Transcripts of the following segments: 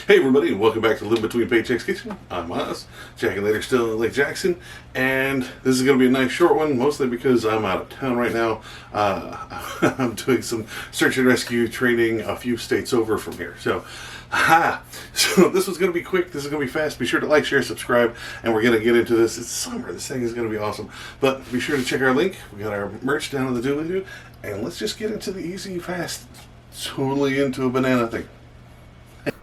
Hey everybody, and welcome back to Live Between Paychecks Kitchen. I'm Oz, Jack and Later still in Lake Jackson, and this is going to be a nice short one, mostly because I'm out of town right now. I'm doing some search and rescue training a few states over from here. So this was going to be quick, this is going to be fast. Be sure to like, share, subscribe, and we're going to get into this. It's summer, this thing is going to be awesome. But be sure to check our link. We got our merch down in the doobly-doo, and let's just get into the easy, fast, totally into a banana thing.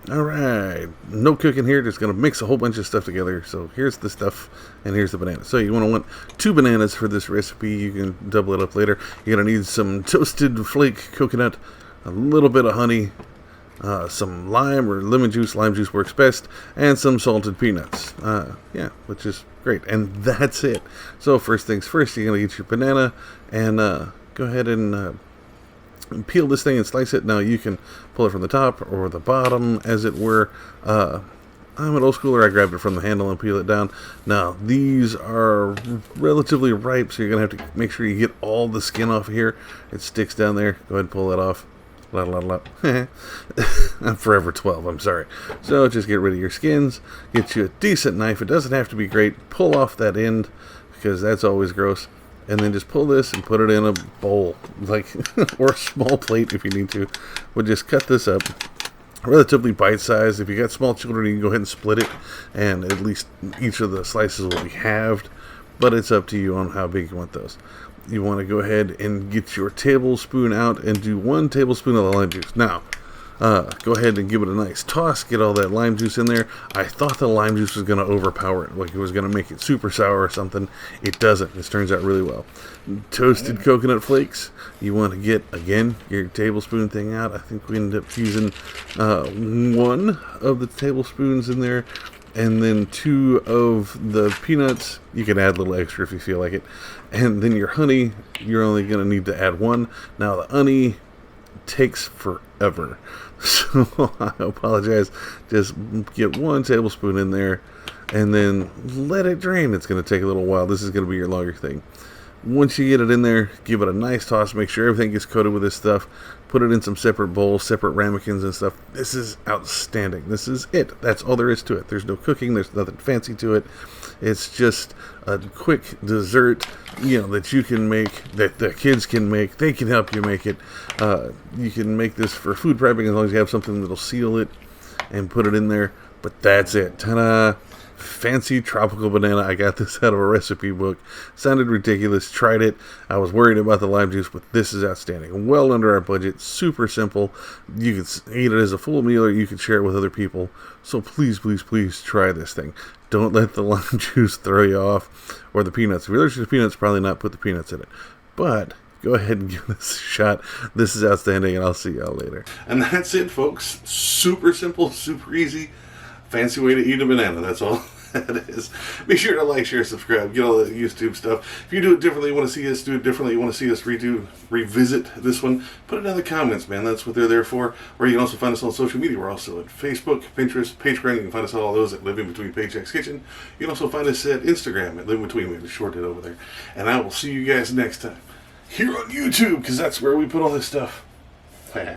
Alright, no cooking here, just going to mix a whole bunch of stuff together. So here's the stuff, and here's the banana. So you want 2 bananas for this recipe. You can double it up later. You're going to need some toasted flake coconut, a little bit of honey, some lime or lemon juice works best, and some salted peanuts. Which is great. And that's it. So first things first, you're going to get your banana, and go ahead and peel this thing and slice it. Now you can pull it from the top or the bottom, as it were. I'm an old schooler. I grabbed it from the handle and peel it down. Now these are relatively ripe, so you're gonna have to make sure you get all the skin off of here. It sticks down there. Go ahead and pull that off. I'm forever 12, I'm sorry. So just get rid of your skins, get you a decent knife. It doesn't have to be great. Pull off that end, because that's always gross. And then just pull this and put it in a bowl, or a small plate if you need to. We'll just cut this up, relatively bite-sized. If you got small children, you can go ahead and split it, and at least each of the slices will be halved. But it's up to you on how big you want those. You want to go ahead and get your tablespoon out and do 1 tablespoon of the lime juice. Now, go ahead and give it a nice toss. Get all that lime juice in there. I thought the lime juice was going to overpower it, like it was going to make it super sour or something. It doesn't. This turns out really well. Toasted coconut flakes. You want to get, again, your tablespoon thing out. I think we ended up using 1 of the tablespoons in there. And then 2 of the peanuts. You can add a little extra if you feel like it. And then your honey, you're only going to need to add 1. Now the honey takes forever, so I apologize. Just get 1 tablespoon in there and then let it drain. It's going to take a little while. This is going to be your longer thing. Once you get it in there, give it a nice toss. Make sure everything gets coated with this stuff. Put it in some separate bowls, separate ramekins and stuff. This is outstanding. This is it. That's all there is to it. There's no cooking. There's nothing fancy to it. It's just a quick dessert, that you can make, that the kids can make. They can help you make it. You can make this for food prepping as long as you have something that'll seal it and put it in there. But that's it. Ta-da! Fancy tropical banana. I got this out of a recipe book. Sounded ridiculous. Tried it. I was worried about the lime juice, but this is outstanding. Well under our budget. Super simple. You can eat it as a full meal, or you can share it with other people. So please, please, please try this thing. Don't let the lime juice throw you off, or the peanuts. If you're allergic to peanuts, probably not put the peanuts in it. But go ahead and give this a shot. This is outstanding, and I'll see y'all later. And that's it, folks. Super simple, super easy. Fancy way to eat a banana, that's all that is. Be sure to like, share, subscribe, get all the YouTube stuff. If you do it differently, you want to see us do it differently, you want to see us revisit this one, put it in the comments, man. That's what they're there for. Or you can also find us on social media. We're also at Facebook, Pinterest, Patreon. You can find us all those at Live in Between Paychecks Kitchen. You can also find us at Instagram at Live Between. We have a short it over there. And I will see you guys next time here on YouTube, because that's where we put all this stuff.